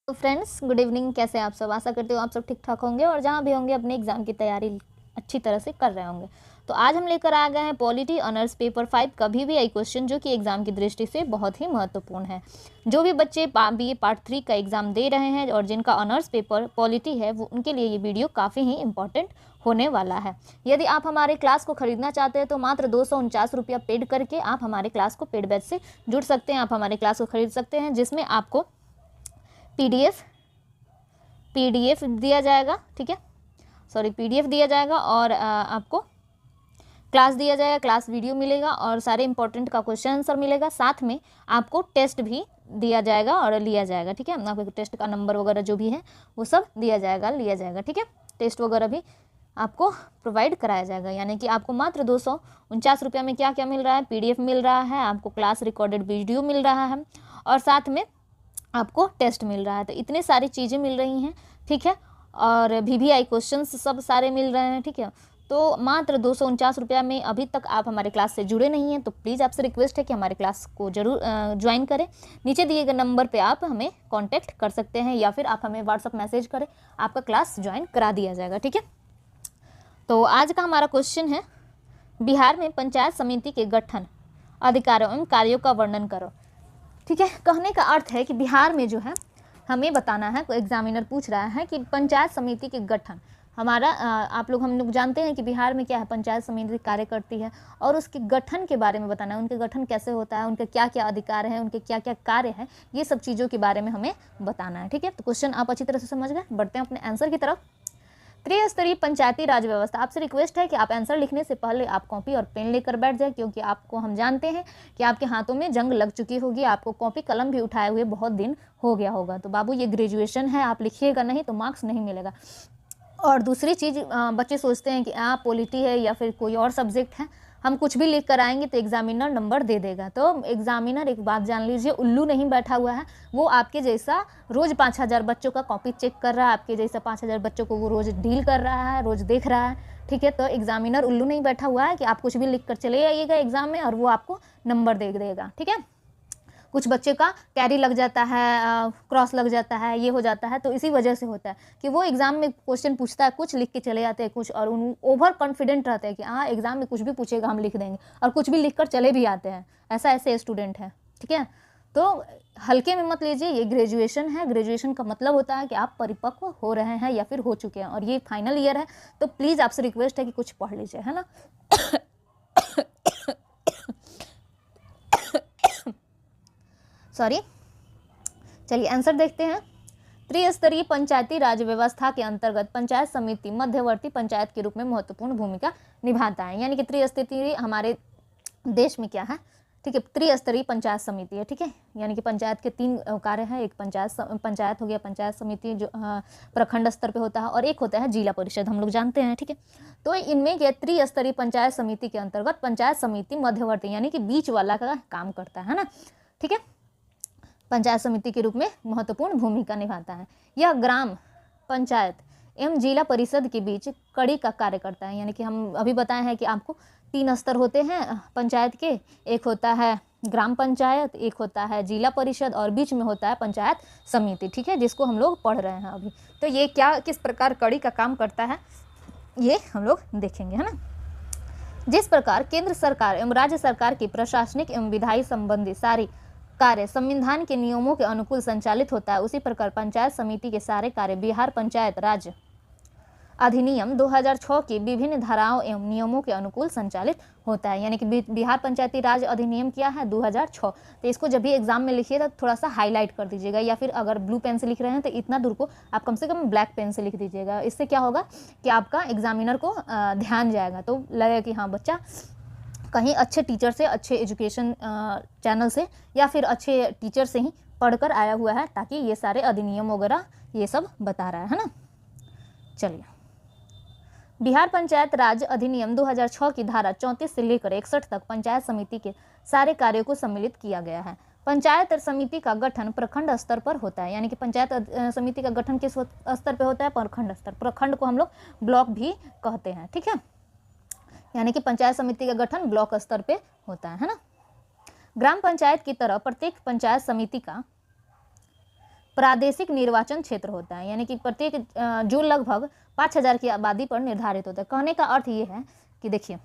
तो friends, good evening. कैसे हैं आप सब? आशा करती हूँ आप सब ठीक ठाक होंगे और जहाँ भी होंगे अपने एग्ज़ाम की तैयारी अच्छी तरह से कर रहे होंगे। तो आज हम लेकर आ गए हैं पॉलिटी ऑनर्स पेपर 5 का VVI क्वेश्चन, जो कि एग्ज़ाम की दृष्टि से बहुत ही महत्वपूर्ण है। जो भी बच्चे BA पार्ट 3 का एग्ज़ाम दे रहे हैं और जिनका ऑनर्स पेपर पॉलिटी है, वो उनके लिए ये वीडियो काफ़ी ही इंपॉर्टेंट होने वाला है। यदि आप हमारे क्लास को खरीदना चाहते हैं तो मात्र 249 रुपया पेड करके आप हमारे क्लास को पेड बैच से जुड़ सकते हैं। आप हमारे क्लास को खरीद सकते हैं, जिसमें आपको पीडीएफ दिया जाएगा, ठीक है, पीडीएफ दिया जाएगा और आपको क्लास दिया जाएगा, क्लास वीडियो मिलेगा और सारे इंपॉर्टेंट का क्वेश्चन आंसर मिलेगा। साथ में आपको टेस्ट भी दिया जाएगा और लिया जाएगा, ठीक है। आपको टेस्ट का नंबर वगैरह जो भी है वो सब दिया जाएगा, लिया जाएगा, ठीक है। टेस्ट वगैरह भी आपको प्रोवाइड कराया जाएगा। यानी कि आपको मात्र 249 रुपया में क्या क्या मिल रहा है? पीडीएफ मिल रहा है, आपको क्लास रिकॉर्डेड वीडियो मिल रहा है और साथ में आपको टेस्ट मिल रहा है। तो इतनी सारी चीज़ें मिल रही हैं, ठीक है। और VVI क्वेश्चंस सब सारे मिल रहे हैं, ठीक है। तो मात्र 249 रुपया में अभी तक आप हमारे क्लास से जुड़े नहीं हैं तो प्लीज़ आपसे रिक्वेस्ट है कि हमारे क्लास को जरूर ज्वाइन करें। नीचे दिए गए नंबर पे आप हमें कांटेक्ट कर सकते हैं या फिर आप हमें व्हाट्सअप मैसेज करें, आपका क्लास ज्वाइन करा दिया जाएगा, ठीक है। तो आज का हमारा क्वेश्चन है, बिहार में पंचायत समिति के गठन, अधिकारों एवं कार्यों का वर्णन करो, ठीक है। कहने का अर्थ है कि बिहार में जो है हमें बताना है, कोई एग्जामिनर पूछ रहा है कि पंचायत समिति के गठन, हमारा हम लोग जानते हैं कि बिहार में क्या है, पंचायत समिति कार्य करती है और उसके गठन के बारे में बताना है। उनके गठन कैसे होता है, उनके क्या क्या अधिकार है, उनके क्या क्या कार्य है, ये सब चीज़ों के बारे में हमें बताना है, ठीक है। तो क्वेश्चन आप अच्छी तरह से समझ गए, बढ़ते हैं अपने आंसर की तरफ। त्रिस्तरीय पंचायती राज व्यवस्था। आपसे रिक्वेस्ट है कि आप आंसर लिखने से पहले आप कॉपी और पेन लेकर बैठ जाए, क्योंकि आपको हम जानते हैं कि आपके हाथों में जंग लग चुकी होगी, आपको कॉपी कलम भी उठाए हुए बहुत दिन हो गया होगा। तो बाबू, ये ग्रेजुएशन है, आप लिखिएगा नहीं तो मार्क्स नहीं मिलेगा। और दूसरी चीज़, बच्चे सोचते हैं कि पॉलिटी है या फिर कोई और सब्जेक्ट है, हम कुछ भी लिख कर आएंगे तो एग्जामिनर नंबर दे देगा। तो एग्जामिनर, एक बात जान लीजिए, उल्लू नहीं बैठा हुआ है। वो आपके जैसा रोज़ 5000 बच्चों का कॉपी चेक कर रहा है, आपके जैसा 5000 बच्चों को वो रोज़ डील कर रहा है, रोज़ देख रहा है, ठीक है। तो एग्जामिनर उल्लू नहीं बैठा हुआ है कि आप कुछ भी लिख कर चले आइएगा एग्जाम में और वो आपको नंबर दे देगा, ठीक है। कुछ बच्चे का कैरी लग जाता है, क्रॉस लग जाता है, ये हो जाता है, तो इसी वजह से होता है कि वो एग्जाम में क्वेश्चन पूछता है, कुछ लिख के चले जाते हैं कुछ, और उन ओवर कॉन्फिडेंट रहते हैं कि एग्जाम में कुछ भी पूछेगा हम लिख देंगे, और कुछ भी लिख कर चले भी आते हैं। ऐसे स्टूडेंट हैं, ठीक है। तो हल्के में मत लीजिए, ये ग्रेजुएशन है। ग्रेजुएशन का मतलब होता है कि आप परिपक्व हो रहे हैं या फिर हो चुके हैं, और ये फाइनल ईयर है। तो प्लीज़ आपसे रिक्वेस्ट है कि कुछ पढ़ लीजिए, है ना। सॉरी, चलिए आंसर देखते हैं। त्रिस्तरीय पंचायती राज व्यवस्था के अंतर्गत पंचायत समिति मध्यवर्ती पंचायत के रूप में महत्वपूर्ण भूमिका निभाता है। यानी कि त्रिस्तरीय हमारे देश में क्या है, ठीक है, त्रिस्तरीय पंचायत समिति है, ठीक है। यानी कि पंचायत के 3 कार्य हैं। एक पंचायत हो गया, पंचायत समिति जो प्रखंड स्तर पे होता है, और एक होता है जिला परिषद, हम लोग जानते हैं, ठीक है। तो इनमें क्या, त्रिस्तरीय पंचायत समिति के अंतर्गत पंचायत समिति मध्यवर्ती यानी कि बीच वाला का काम करता है ना, ठीक है। पंचायत समिति के रूप में महत्वपूर्ण भूमिका निभाता है। यह ग्राम पंचायत एवं जिला परिषद के बीच कड़ी का कार्य करता है। यानी कि हम अभी बताए हैं कि आपको 3 स्तर होते हैं पंचायत के, एक होता है ग्राम पंचायत, एक होता है जिला परिषद और बीच में होता है पंचायत समिति, ठीक है, जिसको हम लोग पढ़ रहे हैं अभी। तो ये क्या, किस प्रकार कड़ी का काम करता है, ये हम लोग देखेंगे, है ना। जिस प्रकार केंद्र सरकार एवं राज्य सरकार की प्रशासनिक एवं विधायी संबंधी सारी कार्य संविधान के नियमों के अनुकूल संचालित होता है, उसी प्रकार पंचायत समिति के सारे कार्य बिहार पंचायत राज अधिनियम 2006 की विभिन्न धाराओं एवं नियमों के अनुकूल संचालित होता है। यानी कि बिहार पंचायती राज अधिनियम क्या है, 2006। तो इसको जब भी एग्जाम में लिखिए तो थोड़ा सा हाईलाइट कर दीजिएगा, या फिर अगर ब्लू पेन से लिख रहे हैं तो इतना दूर को आप कम से कम ब्लैक पेन से लिख दीजिएगा। इससे क्या होगा कि आपका एग्जामिनर को ध्यान जाएगा, तो लगेगा कि हाँ, बच्चा कहीं अच्छे टीचर से, अच्छे एजुकेशन चैनल से या फिर अच्छे टीचर से ही पढ़कर आया हुआ है, ताकि ये सारे अधिनियम वगैरह ये सब बता रहा है ना। चलिए, बिहार पंचायत राज अधिनियम 2006 की धारा 34 से लेकर 61 तक पंचायत समिति के सारे कार्यों को सम्मिलित किया गया है। पंचायत समिति का गठन प्रखंड स्तर पर होता है। यानी कि पंचायत समिति का गठन किस स्तर पर होता है, प्रखंड स्तर। प्रखंड को हम लोग ब्लॉक भी कहते हैं, ठीक है। यानी कि पंचायत समिति का गठन ब्लॉक स्तर पे होता है ना। ग्राम पंचायत की तरह प्रत्येक पंचायत समिति का प्रादेशिक निर्वाचन क्षेत्र होता है, यानी कि प्रत्येक जो लगभग 5000 की आबादी पर निर्धारित होता है। कहने का अर्थ ये है कि देखिए,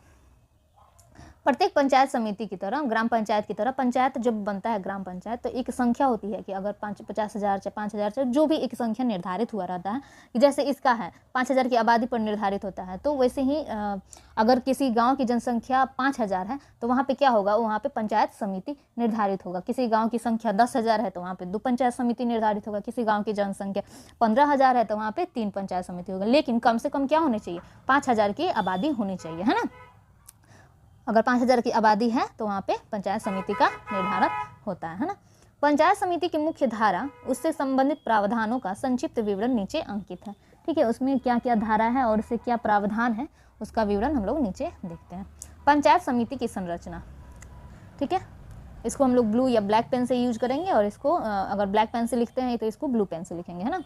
प्रत्येक पंचायत समिति की तरह, ग्राम पंचायत की तरह, पंचायत जब बनता है ग्राम पंचायत तो एक संख्या होती है कि अगर 50,000 चाहे 5,000 चाहे जो भी एक संख्या निर्धारित हुआ रहता है, कि जैसे इसका है 5,000 की आबादी पर निर्धारित होता है, तो वैसे ही अगर किसी गांव की जनसंख्या 5,000 है तो वहाँ पे क्या होगा, वहाँ पे पंचायत समिति निर्धारित होगा। किसी गाँव की संख्या 10,000 है तो वहाँ पे 2 पंचायत समिति निर्धारित होगा। किसी गाँव की जनसंख्या 15,000 है तो वहाँ पे 3 पंचायत समिति होगा। लेकिन कम से कम क्या होनी चाहिए, 5,000 की आबादी होनी चाहिए, है ना। अगर 5,000 की आबादी है तो वहाँ पे पंचायत समिति का निर्धारण होता है ना। पंचायत समिति की मुख्य धारा, उससे संबंधित प्रावधानों का संक्षिप्त विवरण नीचे अंकित है। ठीक है, उसमें क्या क्या धारा है और उससे क्या प्रावधान है उसका विवरण हम लोग नीचे देखते हैं। पंचायत समिति की संरचना, ठीक है, इसको हम लोग ब्लू या ब्लैक पेन से यूज करेंगे और इसको अगर ब्लैक पेन से लिखते हैं तो इसको ब्लू पेन से लिखेंगे, है ना।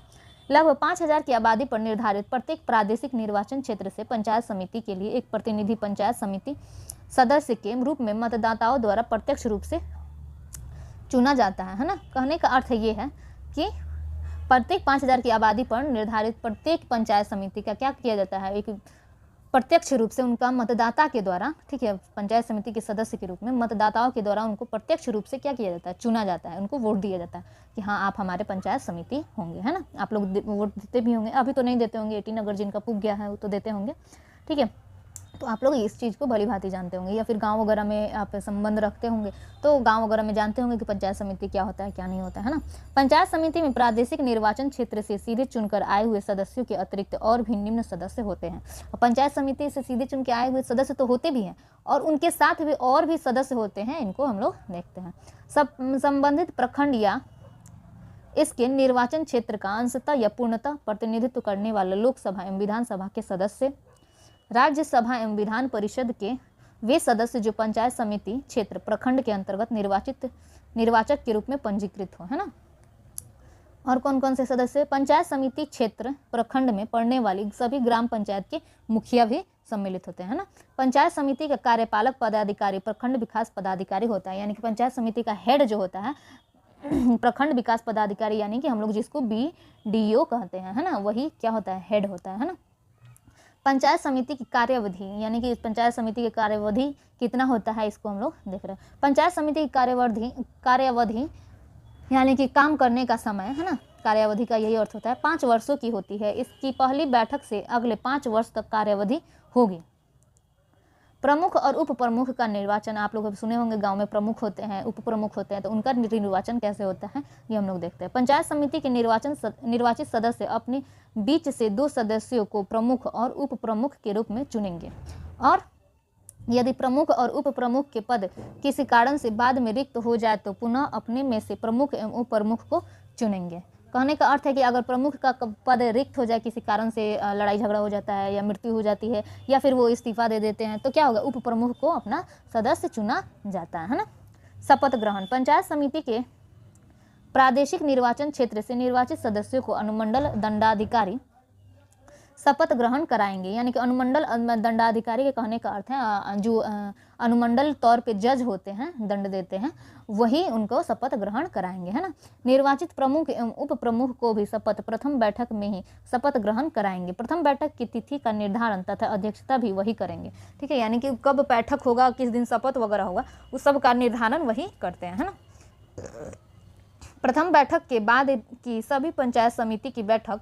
लगभग 5,000 की आबादी पर निर्धारित प्रत्येक प्रादेशिक निर्वाचन क्षेत्र से पंचायत समिति के लिए एक प्रतिनिधि पंचायत समिति सदस्य के रूप में मतदाताओं द्वारा प्रत्यक्ष रूप से चुना जाता है ना। कहने का अर्थ ये है कि प्रत्येक 5,000 की आबादी पर निर्धारित प्रत्येक पंचायत समिति का क्या किया जाता है, एक प्रत्यक्ष रूप से उनका मतदाता के द्वारा, ठीक है, पंचायत समिति के सदस्य के रूप में मतदाताओं के द्वारा उनको प्रत्यक्ष रूप से क्या किया जाता है, चुना जाता है, उनको वोट दिया जाता है कि हाँ आप हमारे पंचायत समिति होंगे, है ना। आप लोग वोट देते भी होंगे, अभी तो नहीं देते होंगे, 18 अगर जिनका पुग गया है वो तो देते होंगे, ठीक है। तो आप लोग इस चीज़ को भली भांति जानते होंगे, या फिर गांव वगैरह में आप संबंध रखते होंगे तो गांव वगैरह में जानते होंगे कि पंचायत समिति क्या होता है क्या नहीं होता है ना। पंचायत समिति में प्रादेशिक निर्वाचन क्षेत्र से सीधे चुनकर आए हुए सदस्यों के अतिरिक्त और भी निम्न सदस्य होते हैं। और पंचायत समिति से सीधे चुन के आए हुए सदस्य तो होते भी हैं और उनके साथ भी और भी सदस्य होते हैं, इनको हम लोग देखते हैं। संबंधित प्रखंड या इसके निर्वाचन क्षेत्र का अंशतः या पूर्णतः प्रतिनिधित्व करने वाले लोकसभा एवं विधानसभा के सदस्य, राज्यसभा एवं विधान परिषद के वे सदस्य जो पंचायत समिति क्षेत्र प्रखंड के अंतर्गत निर्वाचक के रूप में पंजीकृत हो, है ना। और कौन कौन से सदस्य, पंचायत समिति क्षेत्र प्रखंड में पड़ने वाली सभी ग्राम पंचायत के मुखिया भी सम्मिलित होते हैं, है ना। पंचायत समिति का कार्यपालक पदाधिकारी प्रखंड विकास पदाधिकारी होता है, यानी कि पंचायत समिति का हेड जो होता है प्रखंड विकास पदाधिकारी, यानी कि हम लोग जिसको BDO कहते हैं, है ना, वही क्या होता है, हेड होता है ना। पंचायत समिति की कार्यावधि, यानी कि पंचायत समिति की कार्यावधि कितना होता है इसको हम लोग देख रहे हैं। पंचायत समिति की कार्यावधि यानी कि काम करने का समय, है ना, कार्यावधि का यही अर्थ होता है, 5 वर्षों की होती है। इसकी पहली बैठक से अगले 5 वर्ष तक कार्यावधि होगी। प्रमुख और उप प्रमुख का निर्वाचन, आप लोग सुने होंगे गांव में प्रमुख होते हैं, उप प्रमुख होते हैं, तो उनका निर्वाचन कैसे होता है ये हम लोग देखते हैं। पंचायत समिति के निर्वाचित सदस्य अपने बीच से 2 सदस्यों को प्रमुख और उप प्रमुख के रूप में चुनेंगे, और यदि प्रमुख और उप प्रमुख के पद किसी कारण से बाद में रिक्त हो जाए तो पुनः अपने में से प्रमुख एवं उप प्रमुख को चुनेंगे। कहने का अर्थ है कि अगर प्रमुख का पद रिक्त हो जाए, किसी कारण से लड़ाई झगड़ा हो जाता है या मृत्यु हो जाती है या फिर वो इस्तीफा दे देते हैं, तो क्या होगा, उप प्रमुख को अपना सदस्य चुना जाता है ना। शपथ ग्रहण, पंचायत समिति के प्रादेशिक निर्वाचन क्षेत्र से निर्वाचित सदस्यों को अनुमंडल दंडाधिकारी शपथ ग्रहण कराएंगे, यानी कि अनुमंडल दंडाधिकारी के कहने का अर्थ है जो अनुमंडल तौर पे जज होते हैं, दंड देते हैं, वही उनको शपथ ग्रहण कराएंगे, है ना। निर्वाचित प्रमुख एवं उप प्रमुख को भी शपथ प्रथम बैठक में ही शपथ ग्रहण कराएंगे। प्रथम बैठक की तिथि का निर्धारण तथा अध्यक्षता भी वही करेंगे, ठीक है, यानी कि कब बैठक होगा, किस दिन शपथ वगैरह होगा, उस सब का निर्धारण वही करते हैं, है ना। प्रथम बैठक के बाद की सभी पंचायत समिति की बैठक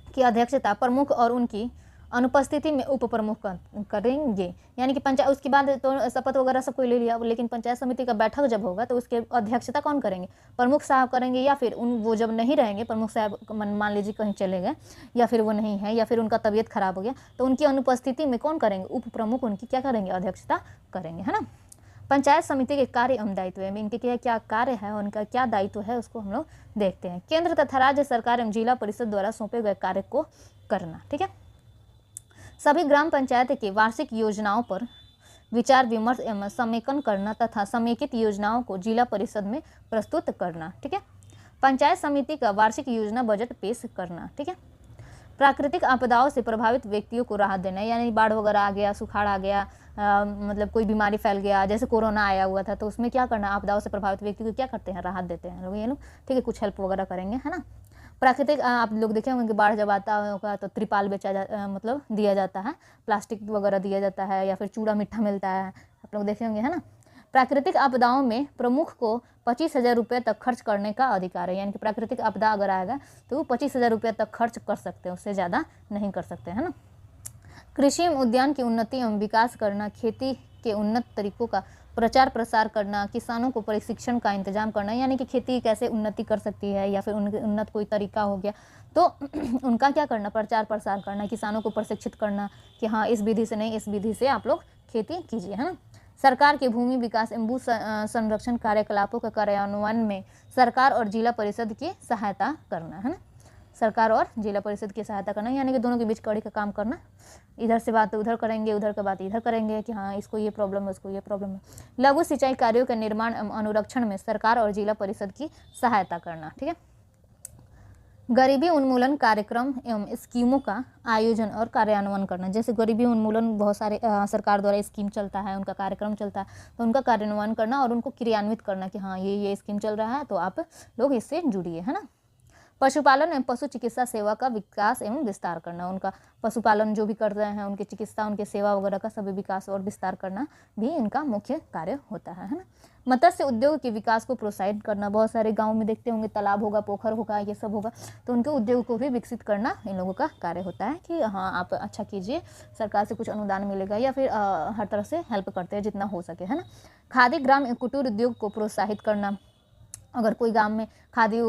की अध्यक्षता प्रमुख और उनकी अनुपस्थिति में उप प्रमुख करेंगे, यानी कि पंचायत उसके बाद तो शपथ वगैरह सब कोई ले लिया, लेकिन पंचायत समिति का बैठक जब होगा तो उसके अध्यक्षता कौन करेंगे, प्रमुख साहब करेंगे, या फिर वो जब नहीं रहेंगे, प्रमुख साहब मान लीजिए कहीं चले गए या फिर वो नहीं है या फिर उनका तबीयत खराब हो गया, तो उनकी अनुपस्थिति में कौन करेंगे, उप प्रमुख उनकी क्या करेंगे, अध्यक्षता करेंगे, है ना। पंचायत समिति के कार्य एवं दायित्व है, इनके क्या कार्य है, उनका क्या दायित्व है, उसको हम लोग देखते हैं। केंद्र तथा राज्य सरकार एवं जिला परिषद द्वारा सौंपे गए कार्य को करना, ठीक है। सभी ग्राम पंचायत के वार्षिक योजनाओं पर विचार विमर्श एवं समेकन करना तथा समेकित योजनाओं को जिला परिषद में प्रस्तुत करना, ठीक है। पंचायत समिति का वार्षिक योजना बजट पेश करना, ठीक है। प्राकृतिक आपदाओं से प्रभावित व्यक्तियों को राहत देना, यानी बाढ़ वगैरह आ गया, सुखाड़ आ गया, मतलब कोई बीमारी फैल गया, जैसे कोरोना आया हुआ था, तो उसमें क्या करना, आपदाओं से प्रभावित व्यक्ति को क्या करते हैं, राहत देते हैं लोग, ये लोग, ठीक है, कुछ हेल्प वगैरह करेंगे, है ना। प्राकृतिक आप लोग देखे होंगे कि बाढ़ जब आता होगा तो त्रिपाल मतलब दिया जाता है, प्लास्टिक वगैरह दिया जाता है, या फिर चूड़ा मीठा मिलता है, आप लोग देखे होंगे, है ना। प्राकृतिक आपदाओं में प्रमुख को 25,000 रुपये तक खर्च करने का अधिकार है, यानी कि प्राकृतिक आपदा अगर आएगा तो वो 25,000 रुपये तक खर्च कर सकते हैं, उससे ज़्यादा नहीं कर सकते, है ना। कृषि एवं उद्यान की उन्नति एवं विकास करना, खेती के उन्नत तरीकों का प्रचार प्रसार करना, किसानों को प्रशिक्षण का इंतजाम करना, यानी कि खेती कैसे उन्नति कर सकती है, या फिर उनके उन्नत कोई तरीका हो गया तो उनका क्या करना, प्रचार प्रसार करना, किसानों को प्रशिक्षित करना कि हाँ इस विधि से नहीं, इस विधि से आप लोग खेती कीजिए, है ना। सरकार के भूमि विकास एवं भू संरक्षण कार्यकलापों के कार्यान्वयन में सरकार और जिला परिषद की सहायता करना, है ना। सरकार और जिला परिषद की सहायता करना, यानी कि दोनों के बीच कड़ी का काम करना, इधर से बात उधर करेंगे, उधर का बात इधर करेंगे कि हाँ इसको ये प्रॉब्लम है, उसको ये प्रॉब्लम है। लघु सिंचाई कार्यों के निर्माण एवं अनुरक्षण में सरकार और जिला परिषद की सहायता करना, ठीक है। गरीबी उन्मूलन कार्यक्रम एवं स्कीमों का आयोजन और कार्यान्वयन करना, जैसे गरीबी उन्मूलन बहुत सारे सरकार द्वारा स्कीम चलता है, उनका कार्यक्रम चलता है, तो उनका कार्यान्वयन करना और उनको क्रियान्वित करना कि हाँ ये स्कीम चल रहा है तो आप लोग इससे जुड़िए, है ना। पशुपालन एवं पशु चिकित्सा सेवा का विकास एवं विस्तार करना, उनका पशुपालन जो भी कर रहे हैं उनकी चिकित्सा, उनके सेवा वगैरह का सभी विकास और विस्तार करना भी इनका मुख्य कार्य होता है ना। मत्स्य उद्योग के विकास को प्रोत्साहित करना, बहुत सारे गांव में देखते होंगे तालाब होगा, पोखर होगा, ये सब होगा, तो उनके उद्योग को भी विकसित करना इन लोगों का कार्य होता है कि हाँ आप अच्छा कीजिए, सरकार से कुछ अनुदान मिलेगा, या फिर हर तरह से हेल्प करते हैं जितना हो सके, है ना। खादी ग्राम कुटीर उद्योग को प्रोत्साहित करना, अगर कोई गांव में खादी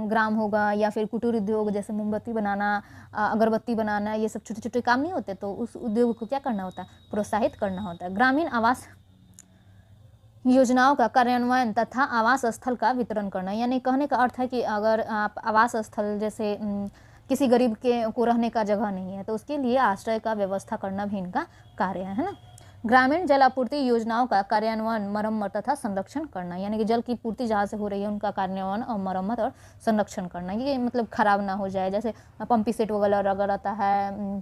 ग्राम होगा या फिर कुटीर उद्योग जैसे मोमबत्ती बनाना, अगरबत्ती बनाना, ये सब छोटे छोटे काम नहीं होते, तो उस उद्योग को क्या करना होता है, प्रोत्साहित करना होता है। ग्रामीण आवास योजनाओं का कार्यान्वयन तथा आवास स्थल का वितरण करना, यानी कहने का अर्थ है कि अगर आप आवास स्थल जैसे किसी गरीब के को रहने का जगह नहीं है तो उसके लिए आश्रय का व्यवस्था करना भी इनका कार्य है ना। ग्रामीण जल आपूर्ति योजनाओं का कार्यान्वयन, मरम्मत तथा संरक्षण करना, यानी कि जल की पूर्ति जहाँ से हो रही है उनका कार्यान्वयन और मरम्मत और संरक्षण करना, ये मतलब खराब ना हो जाए, जैसे पंपी सेट वगैरह लगा रहता है,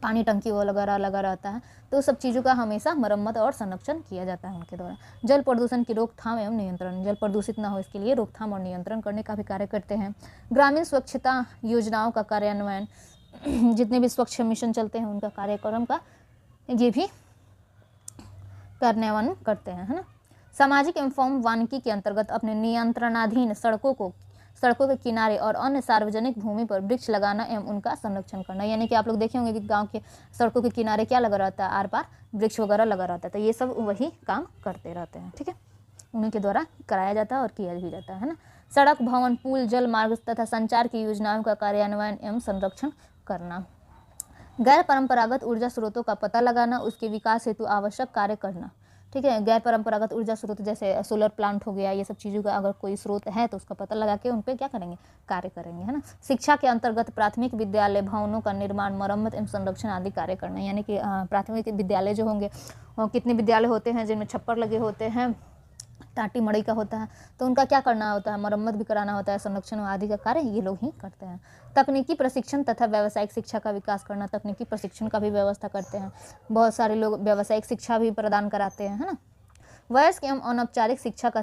पानी टंकी वगैरह लगा रहता है, तो सब चीज़ों का हमेशा मरम्मत और संरक्षण किया जाता है उनके द्वारा। जल प्रदूषण की रोकथाम एवं नियंत्रण, जल प्रदूषित ना हो इसके लिए रोकथाम और नियंत्रण करने का भी कार्य करते हैं। ग्रामीण स्वच्छता योजनाओं का कार्यान्वयन, जितने भी स्वच्छ मिशन चलते हैं उनका कार्यक्रम का ये भी कार्यान्वयन करते हैं, है ना। सामाजिक एवं वानिकी के अंतर्गत अपने नियंत्रणाधीन सड़कों के किनारे और अन्य सार्वजनिक भूमि पर वृक्ष लगाना एवं उनका संरक्षण करना, यानी कि आप लोग देखे होंगे कि गांव के सड़कों के किनारे क्या लगा रहता है, आर पार वृक्ष वगैरह लगा रहता है, तो ये सब वही काम करते रहते हैं, ठीक है, उन्हीं के द्वारा कराया जाता है और किया भी जाता है ना। सड़क, भवन, पुल, जल मार्ग तथा संचार की योजनाओं का कार्यान्वयन एवं संरक्षण करना। गैर परंपरागत ऊर्जा स्रोतों का पता लगाना, उसके विकास हेतु आवश्यक कार्य करना, ठीक है। गैर परंपरागत ऊर्जा स्रोत जैसे सोलर प्लांट हो गया, ये सब चीज़ों का अगर कोई स्रोत है तो उसका पता लगा के उन पर क्या करेंगे, कार्य करेंगे, है ना। शिक्षा के अंतर्गत प्राथमिक विद्यालय भवनों का निर्माण, मरम्मत एवं संरक्षण आदि कार्य करना, यानी कि प्राथमिक विद्यालय जो होंगे, कितने विद्यालय होते हैं जिनमें छप्पर लगे होते हैं, टाटी मड़ई का होता है, तो उनका क्या करना होता है, मरम्मत भी कराना होता है, संरक्षण आदि का कार्य ये लोग ही करते हैं। तकनीकी प्रशिक्षण तथा व्यावसायिक शिक्षा का विकास करना, तकनीकी प्रशिक्षण का भी व्यवस्था करते हैं, बहुत सारे लोग व्यावसायिक शिक्षा भी प्रदान कराते हैं, है ना। वयस्क एवं अनौपचारिक शिक्षा का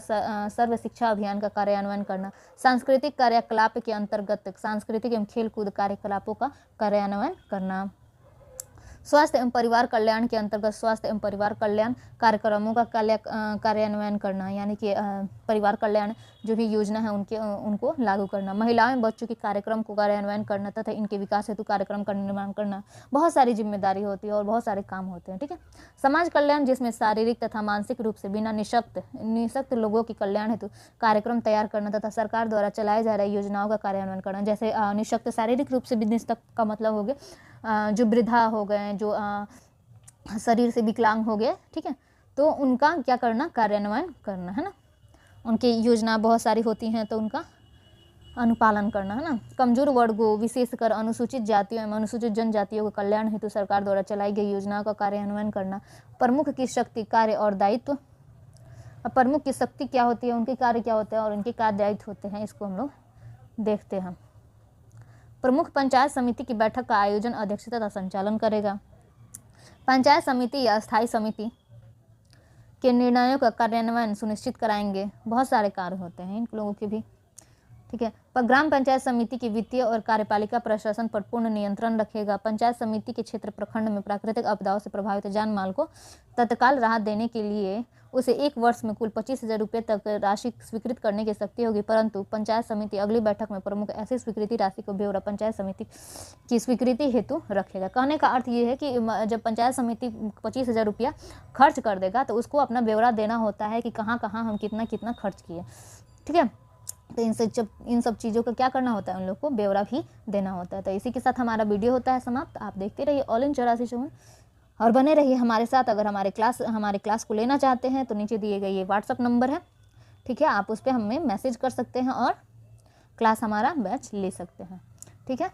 सर्व शिक्षा अभियान का कार्यान्वयन करना, सांस्कृतिक कार्यकलाप के अंतर्गत सांस्कृतिक एवं खेलकूद कार्यकलापों का कार्यान्वयन करना। स्वास्थ्य एवं परिवार कल्याण के अंतर्गत स्वास्थ्य एवं परिवार कल्याण कार्यक्रमों का कार्यान्वयन करना, यानी कि परिवार कल्याण जो भी योजना है उनको लागू करना। महिलाओं एवं बच्चों के कार्यक्रम को कार्यान्वयन करना तथा इनके विकास हेतु कार्यक्रम का निर्माण करना, बहुत सारी जिम्मेदारी होती है और बहुत सारे काम होते हैं, ठीक है। समाज कल्याण, जिसमें शारीरिक तथा मानसिक रूप से बिना निःशक्त लोगों के कल्याण हेतु कार्यक्रम तैयार करना तथा सरकार द्वारा चलाए जा रही योजनाओं का कार्यान्वयन करना, जैसे निःशक्त शारीरिक रूप से भी निःशक्त का मतलब हो गया जो वृद्धा हो गए, जो शरीर से विकलांग हो गए, ठीक है, तो उनका क्या करना, कार्यान्वयन करना, है ना। उनकी योजना बहुत सारी होती हैं तो उनका अनुपालन करना, है ना। कमजोर वर्गों विशेषकर अनुसूचित जातियों एवं अनुसूचित जनजातियों के कल्याण हेतु सरकार द्वारा चलाई गई योजनाओं का कार्यान्वयन करना। प्रमुख की शक्ति, कार्य और दायित्व, प्रमुख की शक्ति क्या होती है, उनके कार्य क्या होते हैं और उनके कार्य दायित्व होते हैं, इसको हम लोग देखते हैं। प्रमुख पंचायत समिति की बैठक का आयोजन, अध्यक्षता तथा संचालन करेगा। पंचायत समिति या स्थायी समिति के निर्णयों का कार्यान्वयन सुनिश्चित कराएंगे। बहुत सारे कार्य होते हैं इन लोगों के भी, ठीक है। पर ग्राम पंचायत समिति की वित्तीय और कार्यपालिका प्रशासन पर पूर्ण नियंत्रण रखेगा। पंचायत समिति के क्षेत्र प्रखंड में प्राकृतिक आपदाओं से प्रभावित जान माल को तत्काल राहत देने के लिए उसे 1 वर्ष में कुल 25,000 रुपये तक राशि स्वीकृत करने की शक्ति होगी, परंतु पंचायत समिति अगली बैठक में प्रमुख ऐसी स्वीकृति राशि को ब्यौरा पंचायत समिति की स्वीकृति हेतु रखेगा। कहने का अर्थ ये है कि जब पंचायत समिति 25,000 रुपया खर्च कर देगा तो उसको अपना ब्यौरा देना होता है कि कहाँ कहाँ हम कितना कितना खर्च किए, ठीक है। तो इन सब चीज़ों का क्या करना होता है, उन लोग को ब्यौरा भी देना होता है। तो इसी के साथ हमारा वीडियो होता है समाप्त। आप देखते रहिए ऑल इन 8454 और बने रहिए हमारे साथ। अगर हमारे क्लास को लेना चाहते हैं तो नीचे दिए गए ये व्हाट्सअप नंबर है, ठीक है, आप उस पर हमें मैसेज कर सकते हैं और क्लास हमारा बैच ले सकते हैं, ठीक है।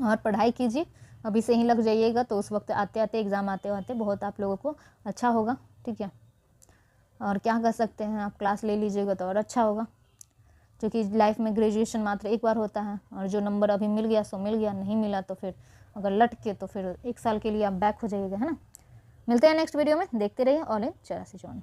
और पढ़ाई कीजिए, अभी से ही लग जाइएगा तो उस वक्त आते आते एग्ज़ाम आते बहुत आप लोगों को अच्छा होगा, ठीक है। और क्या कर सकते हैं, आप क्लास ले लीजिएगा तो और अच्छा होगा, क्योंकि लाइफ में ग्रेजुएशन मात्र एक बार होता है और जो नंबर अभी मिल गया सो मिल गया, नहीं मिला तो फिर अगर लटके तो फिर 1 साल के लिए आप बैक हो जाइएगा, है ना। मिलते हैं नेक्स्ट वीडियो में, देखते रहिए ऑल इन 8454।